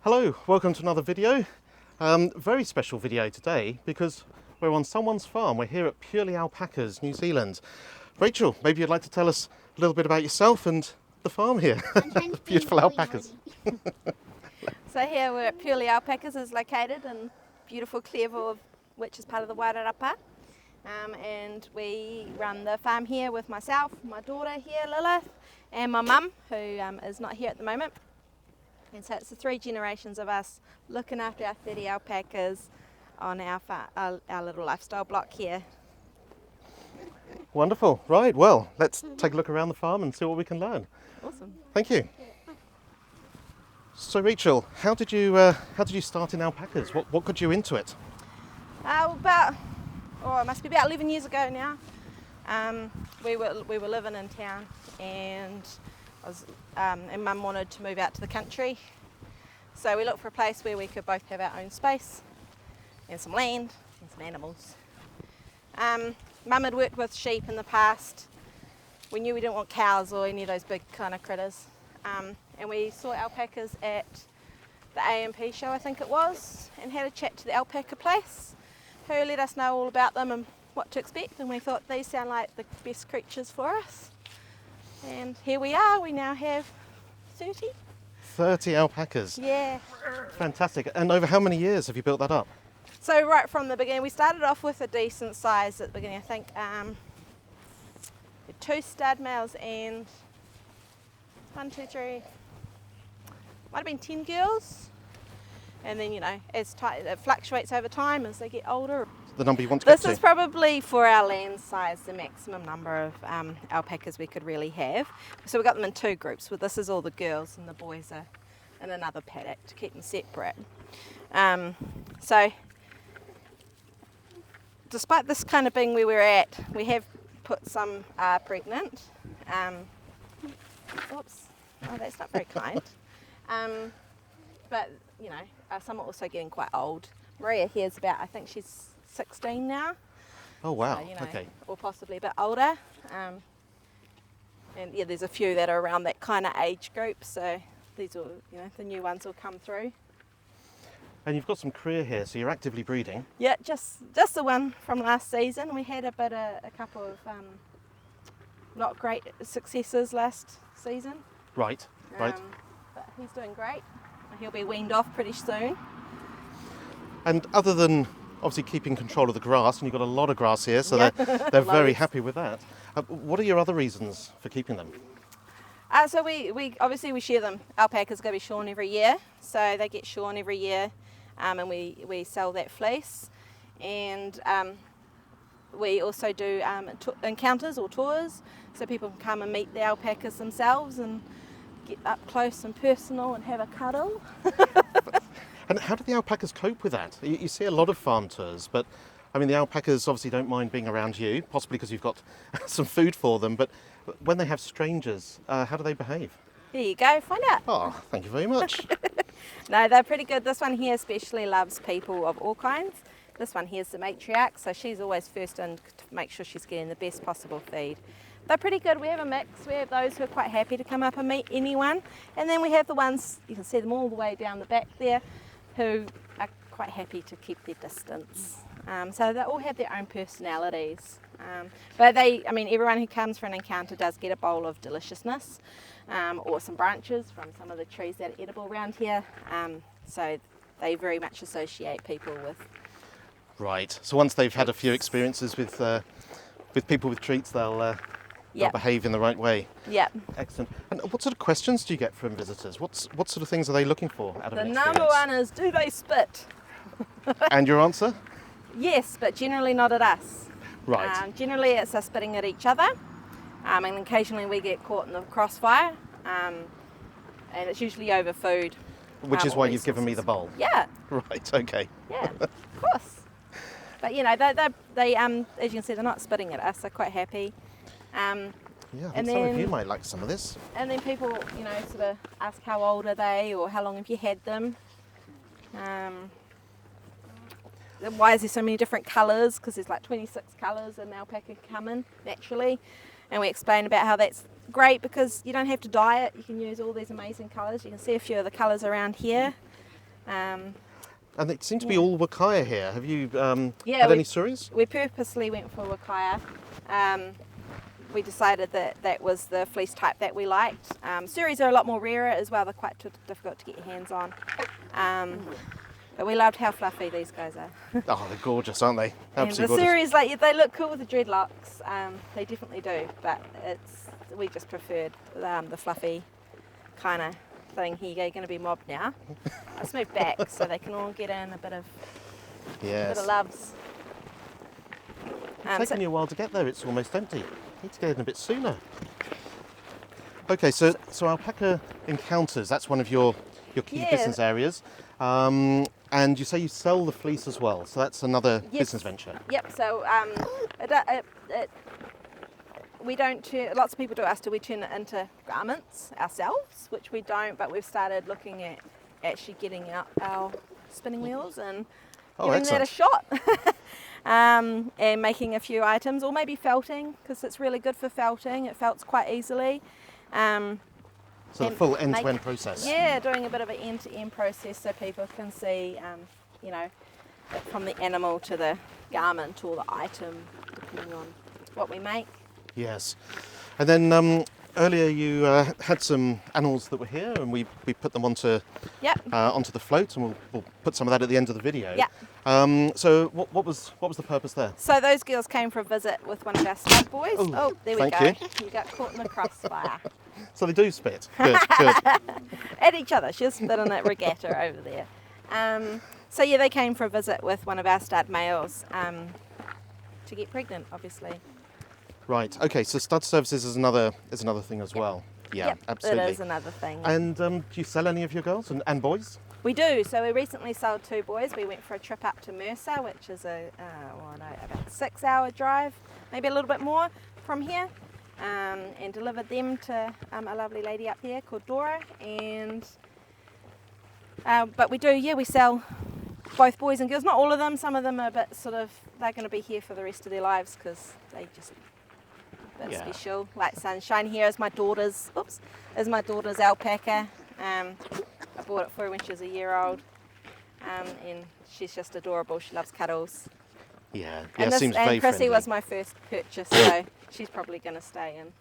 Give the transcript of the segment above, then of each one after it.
Hello, welcome to another video. Very special video today because we're on someone's farm. We're here at Purely Alpacas, New Zealand. Rachel, maybe you'd like to tell us a little bit about yourself and the farm here. The beautiful alpacas. So here we're at Purely Alpacas, is located in beautiful Clearville, which is part of the Wairarapa. And we run the farm here with myself, my daughter here, Lilith, and my mum, who is not here at the moment. And so it's the 3 generations of us looking after our 30 alpacas on our little lifestyle block here. Wonderful. Right, well, let's take a look around the farm and see what we can learn. Awesome. Thank you. So Rachel, how did you start in alpacas? What got you into it? It must be about 11 years ago now. We were living in town, and and Mum wanted to move out to the country, so we looked for a place where we could both have our own space and some land and some animals. Mum had worked with sheep in the past. We knew we didn't want cows or any of those big kind of critters, and we saw alpacas at the AMP show, I think it was, and had a chat to the alpaca place, who let us know all about them and what to expect, and we thought these sound like the best creatures for us. And here we are, we now have 30. 30 alpacas? Yeah. Fantastic. And over how many years have you built that up? So right from the beginning, we started off with a decent size at the beginning. I think 2 stud males and 1, 2, 3, might have been 10 girls. And then, as it fluctuates over time as they get older. The number you want to get to? This is probably, for our land size, the maximum number of alpacas we could really have. So we got them in 2 groups. Well, this is all the girls, and the boys are in another paddock to keep them separate. So despite this kind of being where we're at, we have put some pregnant. Oops, oh, that's not very kind. But some are also getting quite old. Maria here is about, I think she's 16 now. Oh wow, So, okay. Or possibly a bit older. And yeah, there's a few that are around that kind of age group, so these will, the new ones will come through. And you've got some cria here, so you're actively breeding. Yeah, just the one from last season. We had a couple of not great successes last season. Right, right. But he's doing great. He'll be weaned off pretty soon. And other than obviously keeping control of the grass, and you've got a lot of grass here, so they're very happy with that. What are your other reasons for keeping them? So we obviously we share them. Alpacas go to be shorn every year, so they get shorn every year, and we sell that fleece. And we also do encounters or tours, so people can come and meet the alpacas themselves and get up close and personal and have a cuddle. And how do the alpacas cope with that? You see a lot of farm tours, but I mean the alpacas obviously don't mind being around you, possibly because you've got some food for them, but when they have strangers, how do they behave? There you go, find out. Oh, thank you very much. No, they're pretty good. This one here especially loves people of all kinds. This one here's the matriarch, so she's always first in to make sure she's getting the best possible feed. They're pretty good. We have a mix. We have those who are quite happy to come up and meet anyone, and then we have the ones, you can see them all the way down the back there, who are quite happy to keep their distance. So they all have their own personalities. But everyone who comes for an encounter does get a bowl of deliciousness, or some branches from some of the trees that are edible around here. So they very much associate people with. Right. So once they've had a few experiences with people with treats, they'll behave in the right way. Yeah. Excellent. And what sort of questions do you get from visitors? What sort of things are they looking for out of an experience? The number one is, do they spit? And your answer? Yes, but generally not at us. Right. Generally it's us spitting at each other, and occasionally we get caught in the crossfire, and it's usually over food. Which is why you've given me the bowl? Yeah. Right, okay. Yeah, of course. But they as you can see, they're not spitting at us, they're quite happy. Yeah, I think some of you might like some of this. And then people, sort of ask how old are they, or how long have you had them? Why is there so many different colours? Because there's like 26 colours an alpaca come in naturally. And we explain about how that's great because you don't have to dye it. You can use all these amazing colours. You can see a few of the colours around here. And it seems to be all Wakaya here. Have you Yeah, had any Suris? We purposely went for Wakaya. We decided that was the fleece type that we liked. Suris are a lot more rarer as well. They're quite difficult to get your hands on. But we loved how fluffy these guys are. Oh, they're gorgeous, aren't they? Absolutely and the gorgeous. Suris, like, they look cool with the dreadlocks. They definitely do. But we just preferred the fluffy kind of thing. Here, you're going to be mobbed now. Let's move back so they can all get in a bit of loves. It's taken you a while to get there. It's almost empty. Need to get in a bit sooner. Okay, so Alpaca Encounters, that's one of your key business areas. And you say you sell the fleece as well, so that's another business venture. Yep, so we don't turn, lots of people do ask, do we turn it into garments ourselves, which we don't, but we've started looking at actually getting out our spinning wheels and giving that a shot. And making a few items, or maybe felting, because it's really good for felting. It felts quite easily. So the full end-to-end process. Yeah, doing a bit of an end-to-end process so people can see, from the animal to the garment or the item, depending on what we make. Yes. And then earlier you had some animals that were here, and we put them onto the float, and we'll put some of that at the end of the video. Yeah. So what was the purpose there? So those girls came for a visit with one of our stud boys. Oh, there we go. Thank you. You got caught in the crossfire. So they do spit. Good, good. At each other. She was spitting at regatta over there. So yeah, they came for a visit with one of our stud males to get pregnant, obviously. Right. Okay. So stud services is another thing as well. Yeah, yep, absolutely. It is another thing. And do you sell any of your girls and boys? We do. So we recently sold 2 boys. We went for a trip up to Mercer, which is about a 6-hour drive, maybe a little bit more from here, and delivered them to a lovely lady up here called Dora. And but we do, we sell both boys and girls. Not all of them. Some of them are a bit they're going to be here for the rest of their lives because they just a bit special. Like Sunshine here is my daughter's. Is my daughter's alpaca. I bought it for her when she was a year old, and she's just adorable. She loves cuddles. Yeah, And seems very Chrissy friendly. was my first purchase, so she's probably going to stay and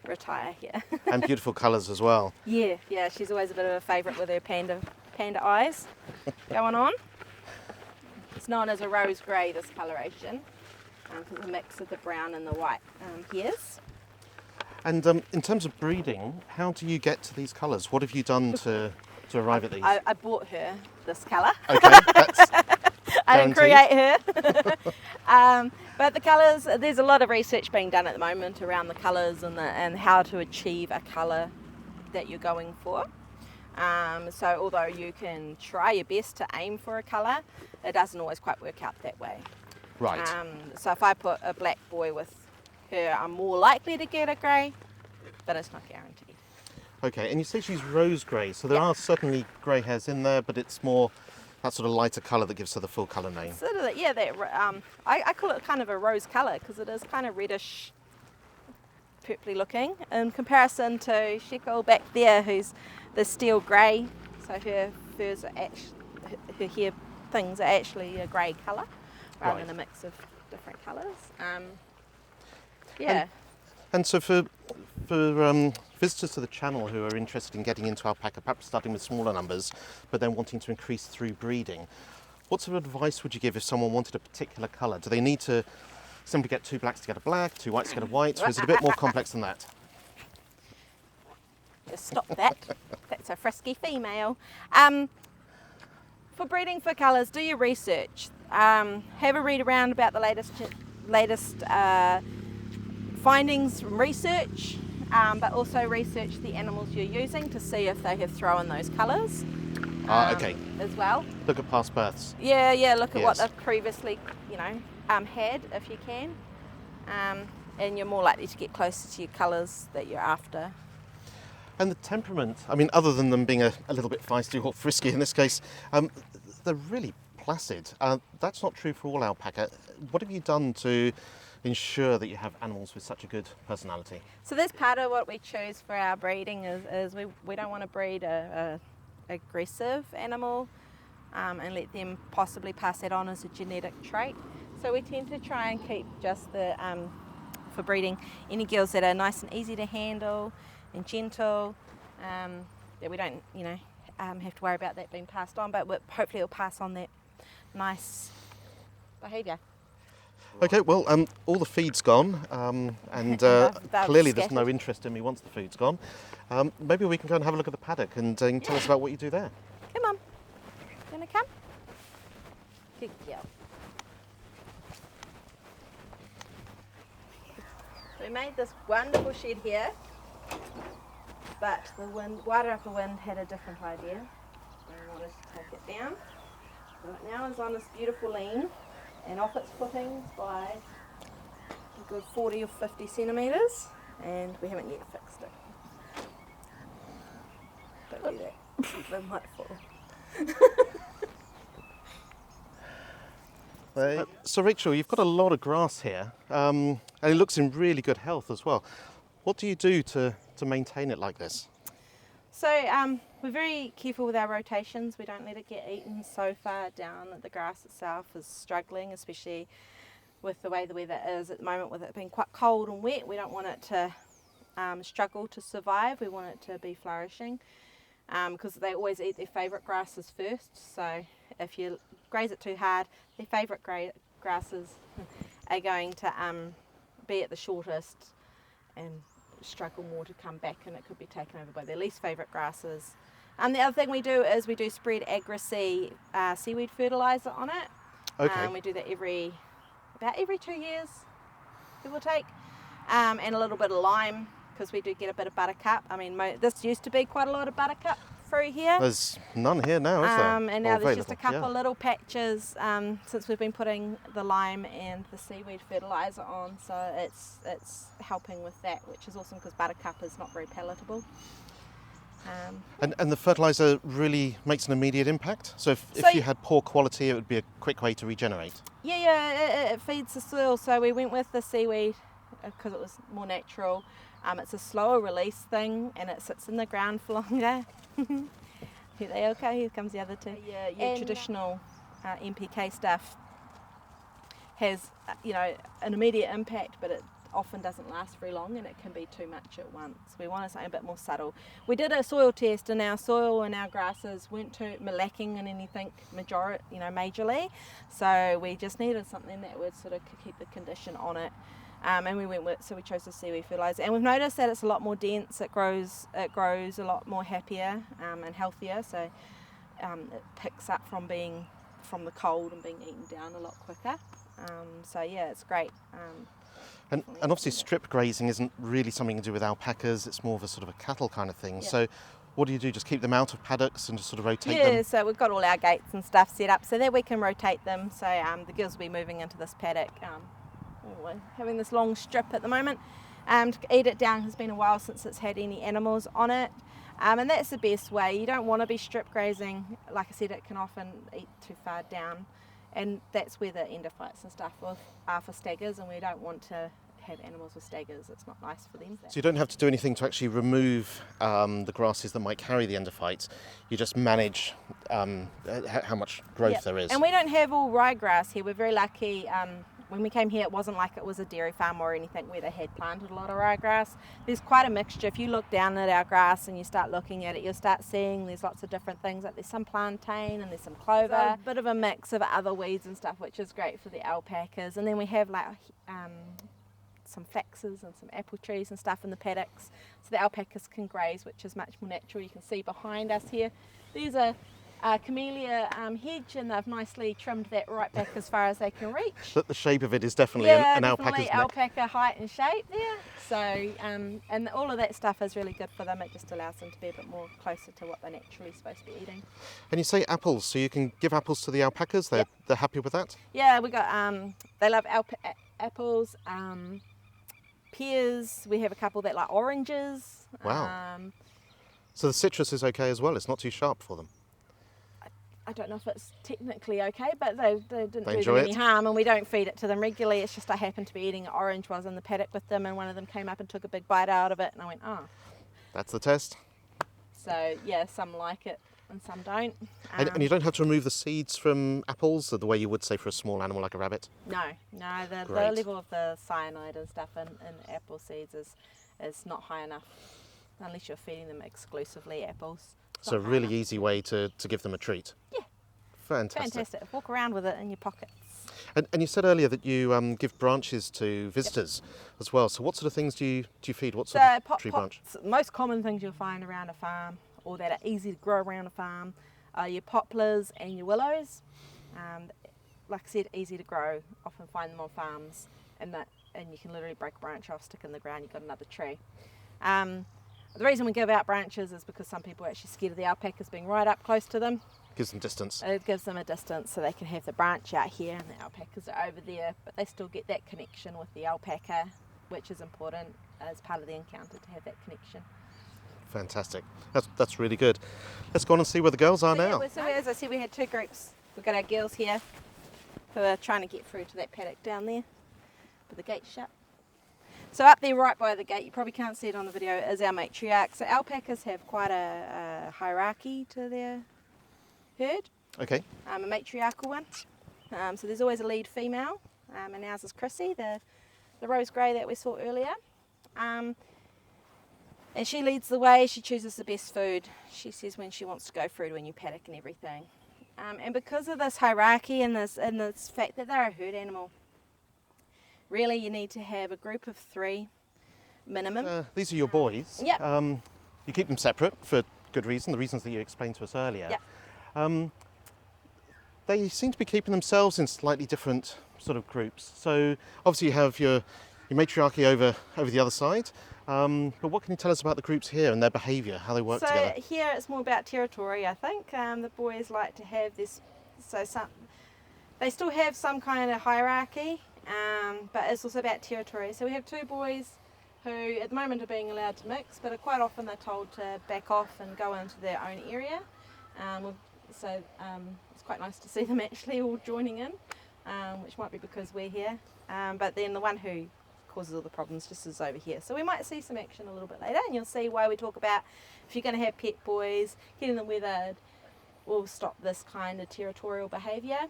retire here. And beautiful colours as well. Yeah, she's always a bit of a favourite with her panda eyes going on. It's known as a rose grey, this coloration, because a mix of the brown and the white hairs. And in terms of breeding, how do you get to these colours? What have you done to arrive at these? I bought her this colour. Okay, that's I didn't create her. But the colours, there's a lot of research being done at the moment around the colours and how to achieve a colour that you're going for. So although you can try your best to aim for a colour, it doesn't always quite work out that way. right. So if I put a black boy with her, I'm more likely to get a grey, but it's not guaranteed. Okay, and you say she's rose grey, so there are certainly grey hairs in there, but it's more that sort of lighter colour that gives her the full colour name. I call it kind of a rose colour because it is kind of reddish, purpley looking in comparison to Shekel back there, who's the steel grey. So her furs are her hair things are actually a grey colour rather than a mix of different colours. And so for visitors to the channel who are interested in getting into alpaca, perhaps starting with smaller numbers, but then wanting to increase through breeding, what sort of advice would you give if someone wanted a particular colour? Do they need to simply get 2 blacks to get a black, 2 whites to get a white, or is it a bit more complex than that? Just stop that. That's a frisky female. For breeding for colours, do your research. Have a read around about the latest findings from research, but also research the animals you're using to see if they have thrown those colours. Okay. As well. Look at past births. Yeah. Look at what they've previously, had if you can, and you're more likely to get closer to your colours that you're after. And the temperament, I mean, other than them being a little bit feisty or frisky in this case, they're really placid. That's not true for all alpaca. What have you done to ensure that you have animals with such a good personality? So that's part of what we choose for our breeding is we don't want to breed aggressive animal and let them possibly pass that on as a genetic trait. So we tend to try and keep just the, for breeding, any girls that are nice and easy to handle and gentle, that we don't, have to worry about that being passed on, but hopefully it'll pass on that nice behaviour. Okay, well, all the feed's gone, and they've clearly there's scattered. no interest in me once the food's gone. Maybe we can go and have a look at the paddock and tell us about what you do there. Come on. You want to come? Good girl. We made this wonderful shed here, but the Wairarapa wind had a different idea and wanted to take it down. So it now is on this beautiful lean and off its footings by a good 40 or 50 centimetres, and we haven't yet fixed it. Don't do that, they might fall. So Rachel, you've got a lot of grass here, and it looks in really good health as well. What do you do to maintain it like this? So we're very careful with our rotations. We don't let it get eaten so far down that the grass itself is struggling, especially with the way the weather is at the moment, with it being quite cold and wet. We don't want it to struggle to survive. We want it to be flourishing, because they always eat their favourite grasses first. So if you graze it too hard, their favourite grasses are going to be at the shortest and struggle more to come back, and it could be taken over by their least favourite grasses. The other thing we do is we do spread Agri-C seaweed fertiliser on it. Okay. We do that about every 2 years, give or take, and a little bit of lime, because we do get a bit of buttercup. I mean, this used to be quite a lot of buttercup through here. There's none here now, is there? And now Or there's just a available, couple little patches since we've been putting the lime and the seaweed fertiliser on, so it's helping with that, which is awesome because buttercup is not very palatable. And the fertiliser really makes an immediate impact? So if you had poor quality, it would be a quick way to regenerate? Yeah, it feeds the soil, so we went with the seaweed because it was more natural. It's a slower release thing, and it sits in the ground for longer. Here they okay. Here comes the other two. Yeah, your traditional NPK stuff has, an immediate impact, but it often doesn't last very long, and it can be too much at once. We wanted something a bit more subtle. We did a soil test, and our soil and our grasses weren't too lacking in anything majorly. So we just needed something that would sort of keep the condition on it. And we chose the seaweed fertiliser, and we've noticed that it's a lot more dense. It grows a lot more happier and healthier. So it picks up from the cold and being eaten down a lot quicker. So yeah, it's great. And obviously strip grazing isn't really something to do with alpacas. It's more of a sort of a cattle kind of thing. Yeah. So what do you do? Just keep them out of paddocks and just sort of rotate them? Yeah, so we've got all our gates and stuff set up so that we can rotate them. So the girls will be moving into this paddock. We're having this long strip at the moment. To eat it down. Has been a while since it's had any animals on it, and that's the best way. You don't want to be strip grazing. Like I said, it can often eat too far down, and that's where the endophytes and stuff are for staggers, and we don't want to have animals with staggers. It's not nice for them. So you don't have to do anything to actually remove the grasses that might carry the endophytes. You just manage how much growth there is. And we don't have all ryegrass here. We're very lucky. When we came here, it wasn't like it was a dairy farm or anything where they had planted a lot of ryegrass. There's quite a mixture. If you look down at our grass and you start looking at it, you'll start seeing there's lots of different things. Like there's some plantain and there's some clover. So a bit of a mix of other weeds and stuff, which is great for the alpacas. And then we have like some faxes and some apple trees and stuff in the paddocks, so the alpacas can graze, which is much more natural. You can see behind us here, there's a camellia hedge, and they've nicely trimmed that right back as far as they can reach. The shape of it is definitely an alpaca's neck. Alpaca height and shape there. So, and all of that stuff is really good for them. It just allows them to be a bit more closer to what they're naturally supposed to be eating. And you say apples, so you can give apples to the alpacas? They're happy with that? Yeah, we got, they love apples, pears. We have a couple that like oranges. Wow. So the citrus is okay as well? It's not too sharp for them? I don't know if it's technically okay, but they didn't do enjoy them any it. harm, and we don't feed it to them regularly. It's just I happened to be eating an orange while I was in the paddock with them, and one of them came up and took a big bite out of it, and I went, oh. That's the test. So yeah, some like it. and some don't. And you don't have to remove the seeds from apples the way you would say for a small animal like a rabbit? No, the Great. level of the cyanide and stuff in apple seeds is not high enough unless you're feeding them exclusively apples. It's So a not high really enough. easy way to give them a treat. Yeah. Fantastic. Walk around with it in your pockets. And you said earlier that you give branches to visitors as well. So what sort of things do you feed? What sort of tree branch? Most common things you'll find around a farm or that are easy to grow around a farm are your poplars and your willows. Like I said, easy to grow. Often find them on farms, and you can literally break a branch off, stick in the ground, you've got another tree. The reason we give out branches is because some people are actually scared of the alpacas being right up close to them. Gives them distance. It gives them a distance so they can have the branch out here and the alpacas are over there, but they still get that connection with the alpaca, which is important as part of the encounter to have that connection. Fantastic. That's really good. Let's go on and see where the girls are now. So as I said, we had two groups. We've got our girls here who are trying to get through to that paddock down there with the gate shut. So up there right by the gate, you probably can't see it on the video, is our matriarch. So alpacas have quite a hierarchy to their herd, Okay. a matriarchal one. So there's always a lead female, and ours is Chrissy, the rose grey that we saw earlier. And she leads the way, she chooses the best food. She says when she wants to go through to a new paddock and everything. And because of this hierarchy and this fact that they're a herd animal, really you need to have a group of 3 minimum. These are your boys. Yep. You keep them separate for good reason, the reasons that you explained to us earlier. Yep. They seem to be keeping themselves in slightly different sort of groups. So obviously you have your matriarchy over the other side. But what can you tell us about the groups here and their behaviour, how they work together? So here it's more about territory, I think. The boys like to have this, they still have some kind of hierarchy, but it's also about territory. So we have 2 boys who at the moment are being allowed to mix, but quite often they're told to back off and go into their own area. It's quite nice to see them actually all joining in, which might be because we're here. But then the one who causes all the problems just is over here. So we might see some action a little bit later, and you'll see why we talk about if you're going to have pet boys, getting them weathered will stop this kind of territorial behaviour.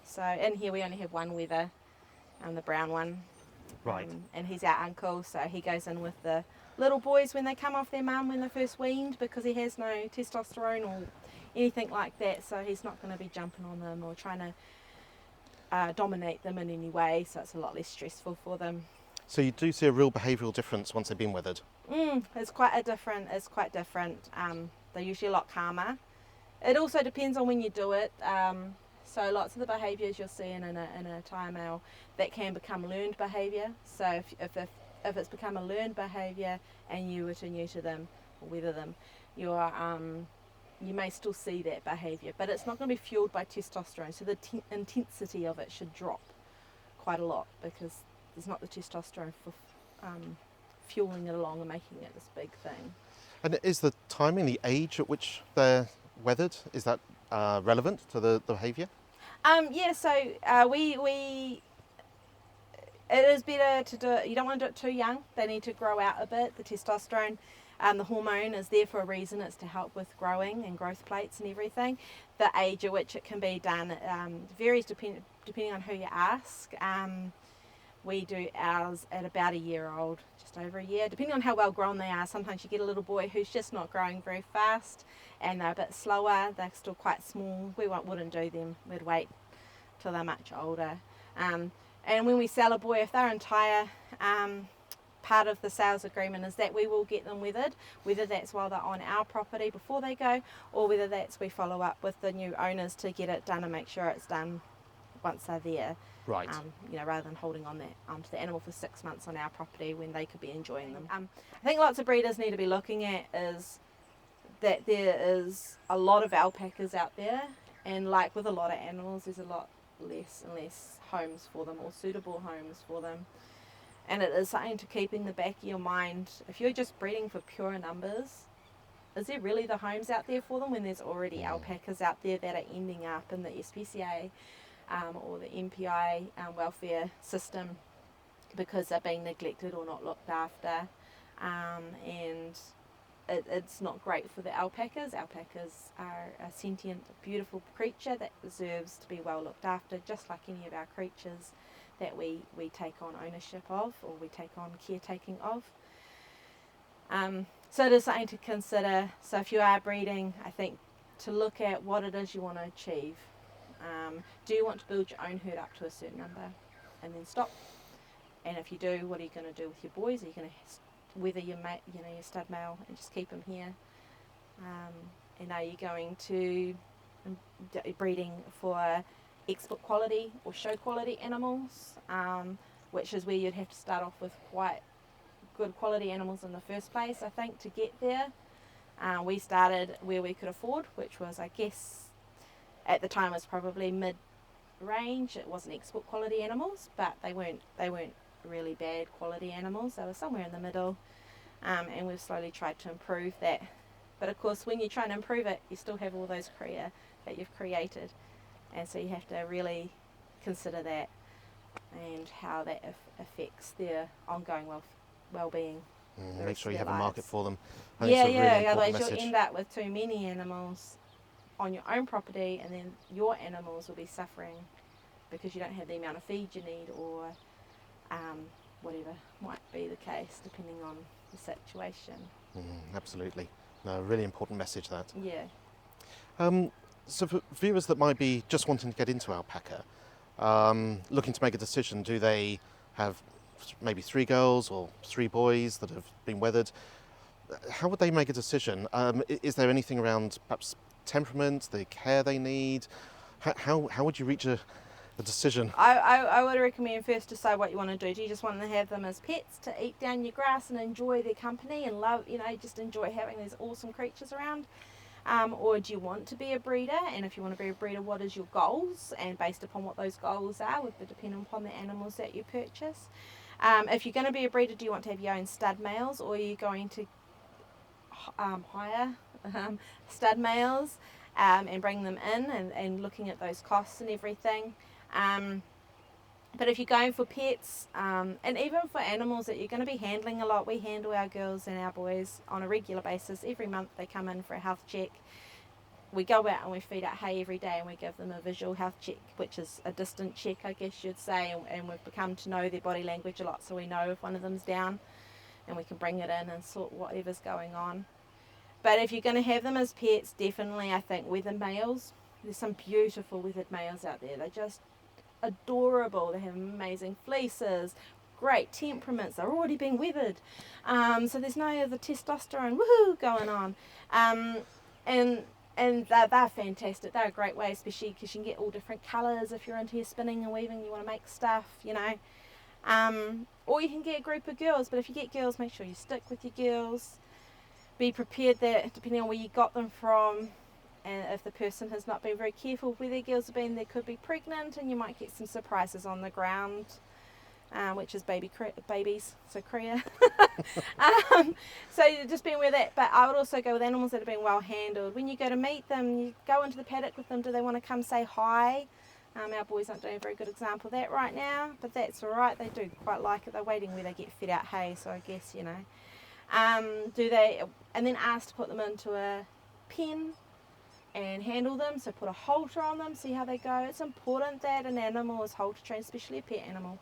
So in here we only have one wether, the brown one. Right. And he's our uncle, so he goes in with the little boys when they come off their mum when they're first weaned, because he has no testosterone or anything like that, so he's not going to be jumping on them or trying to dominate them in any way, so it's a lot less stressful for them. So you do see a real behavioural difference once they've been weathered? It's quite different. They're usually a lot calmer. It also depends on when you do it. So lots of the behaviours you'll see in a Thai male, that can become learned behaviour. So if it's become a learned behaviour and you were to neuter them or weather them, you may still see that behaviour, but it's not going to be fueled by testosterone, so the intensity of it should drop quite a lot because there's not the testosterone for fueling it along and making it this big thing. And is the timing, the age at which they're weathered, is that relevant to the behaviour? It is better to do it, you don't want to do it too young. They need to grow out a bit. The testosterone, the hormone is there for a reason. It's to help with growing and growth plates and everything. The age at which it can be done varies depending on who you ask. We do ours at about a year old, just over a year, depending on how well grown they are. Sometimes you get a little boy who's just not growing very fast and they're a bit slower, they're still quite small. We wouldn't do them, we'd wait till they're much older. And when we sell a boy, if their entire part of the sales agreement is that we will get them weathered, whether that's while they're on our property before they go, or whether that's we follow up with the new owners to get it done and make sure it's done once they're there. Right. Rather than holding on that to the animal for 6 months on our property when they could be enjoying them. I think lots of breeders need to be looking at is that there is a lot of alpacas out there, and like with a lot of animals, there's a lot less and less homes for them, or suitable homes for them. And it is something to keep in the back of your mind. If you're just breeding for pure numbers, is there really the homes out there for them when there's already alpacas out there that are ending up in the SPCA or the MPI welfare system because they're being neglected or not looked after? And it's not great for the alpacas. Alpacas are a sentient, beautiful creature that deserves to be well looked after, just like any of our creatures that we take on ownership of, or we take on caretaking of. So it is something to consider. So if you are breeding, I think to look at what it is you want to achieve. Do you want to build your own herd up to a certain number and then stop? And if you do, what are you going to do with your boys? Are you going to whether your stud male and just keep them here? And are you going to breeding for export quality or show quality animals, which is where you'd have to start off with quite good quality animals in the first place, I think, to get there. We started where we could afford, which was, I guess, at the time was probably mid-range. It wasn't export quality animals, but they weren't really bad quality animals. They were somewhere in the middle, and we've slowly tried to improve that. But of course, when you try and improve it, you still have all those cria that you've created, and so you have to really consider that and how that affects their ongoing well-being. Make sure you have a market for them. Otherwise you'll end up with too many animals on your own property, and then your animals will be suffering because you don't have the amount of feed you need, or whatever might be the case depending on the situation. Absolutely. No, really important message, that. Yeah. So for viewers that might be just wanting to get into alpaca, looking to make a decision, do they have maybe 3 girls or 3 boys that have been weathered? How would they make a decision? Is there anything around perhaps temperament, the care they need? How would you reach a decision? I would recommend first decide what you want to do. Do you just want to have them as pets to eat down your grass and enjoy their company and love, just enjoy having these awesome creatures around? Or do you want to be a breeder? And if you want to be a breeder, what is your goals? And based upon what those goals are, would depend upon the animals that you purchase. If you're going to be a breeder, do you want to have your own stud males, or are you going to hire stud males and bring them in, and looking at those costs and everything? But if you're going for pets, and even for animals that you're going to be handling a lot, we handle our girls and our boys on a regular basis. Every month they come in for a health check. We go out and we feed out hay every day, and we give them a visual health check, which is a distant check, I guess you'd say, and we've become to know their body language a lot, so we know if one of them's down, and we can bring it in and sort whatever's going on. But if you're going to have them as pets, definitely, I think, weathered males. There's some beautiful weathered males out there. They're just adorable. They have amazing fleeces, great temperaments. They're already being weathered, so there's no other testosterone woohoo going on, and they're fantastic. They're a great way, especially because you can get all different colours if you're into your spinning and weaving, you want to make stuff, or you can get a group of girls. But if you get girls, make sure you stick with your girls. Be prepared that depending on where you got them from, and if the person has not been very careful where their girls have been, they could be pregnant, and you might get some surprises on the ground, which is babies, so cria. So just be aware of that. But I would also go with animals that have been well handled. When you go to meet them, you go into the paddock with them. Do they want to come say hi? Our boys aren't doing a very good example of that right now, but that's all right. They do quite like it. They're waiting where they get fed out hay, so I guess, do they, and then ask to put them into a pen and handle them, so put a halter on them, see how they go. It's important that an animal is halter trained, especially a pet animal.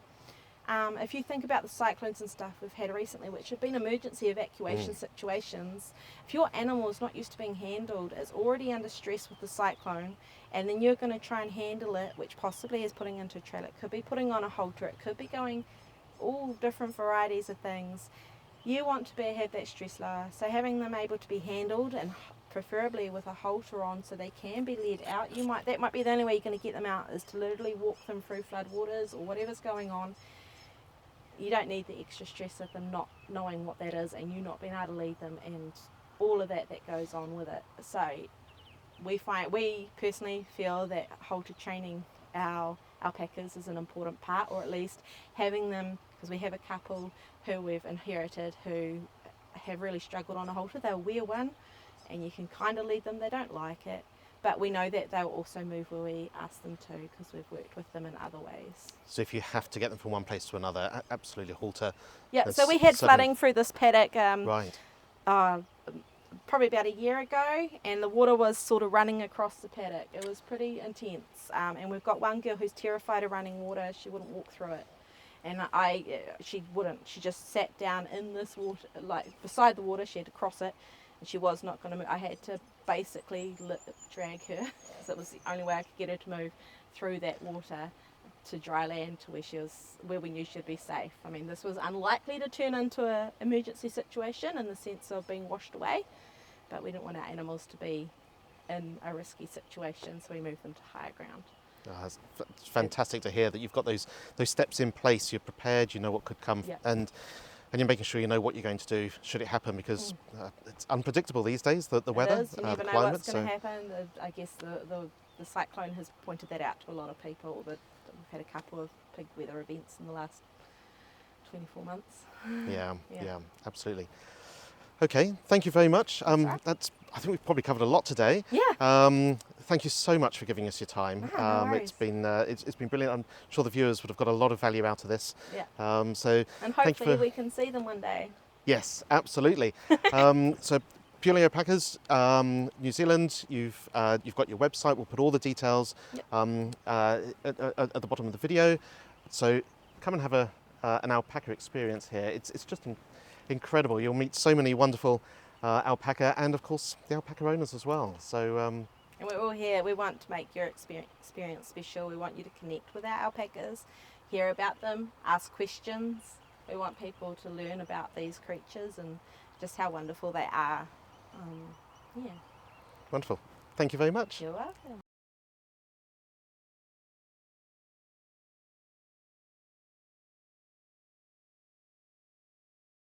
If you think about the cyclones and stuff we've had recently, which have been emergency evacuation situations, if your animal is not used to being handled, it's already under stress with the cyclone, and then you're going to try and handle it, which possibly is putting into a trailer, it could be putting on a halter, it could be going all different varieties of things. You want to have that stress lower, so having them able to be handled, and preferably with a halter on so they can be led out. That might be the only way you're going to get them out, is to literally walk them through flood waters or whatever's going on. You don't need the extra stress of them not knowing what that is, and you not being able to lead them, and all of that goes on with it. So we personally feel that halter training our alpacas is an important part, or at least having them, because we have a couple who we've inherited who have really struggled on a halter. They'll wear one and you can kind of lead them. They don't like it, but we know that they'll also move where we ask them to, because we've worked with them in other ways. So if you have to get them from one place to another, absolutely halter. Yeah, so we had flooding through this paddock. Right. probably about a year ago, and the water was sort of running across the paddock. It was pretty intense, and we've got one girl who's terrified of running water. She wouldn't walk through it, and she wouldn't. She just sat down in this water, like beside the water. She had to cross it, and she was not going to move. I had to basically drag her, because it was the only way I could get her to move through that water to dry land, to where we knew she'd be safe. I mean, this was unlikely to turn into an emergency situation in the sense of being washed away, but we didn't want our animals to be in a risky situation, so we moved them to higher ground. It's fantastic to hear that you've got those steps in place. You're prepared. You know what could come, Yep. and you're making sure you know what you're going to do should it happen, because it's unpredictable these days. The weather, It is. You never the know climate. what's going to happen. I guess the cyclone has pointed that out to a lot of people, that we've had a couple of big weather events in the last 24 months. Yeah, absolutely. Okay, thank you very much. right. I think we've probably covered a lot today. Yeah. Thank you so much for giving us your time. No worries. It's been brilliant. I'm sure the viewers would have got a lot of value out of this. Yeah. So And thank you hopefully for, we can see them one day. yes, absolutely. So Purely Alpacas, New Zealand. You've got your website. We'll put all the details at the bottom of the video. So come and have an alpaca experience here. It's just incredible. You'll meet so many wonderful alpaca, and of course the alpaca owners as well. So And we're all here. We want to make your experience special. We want you to connect with our alpacas, hear about them, ask questions. We want people to learn about these creatures and just how wonderful they are. Yeah. wonderful. Thank you very much. You're welcome.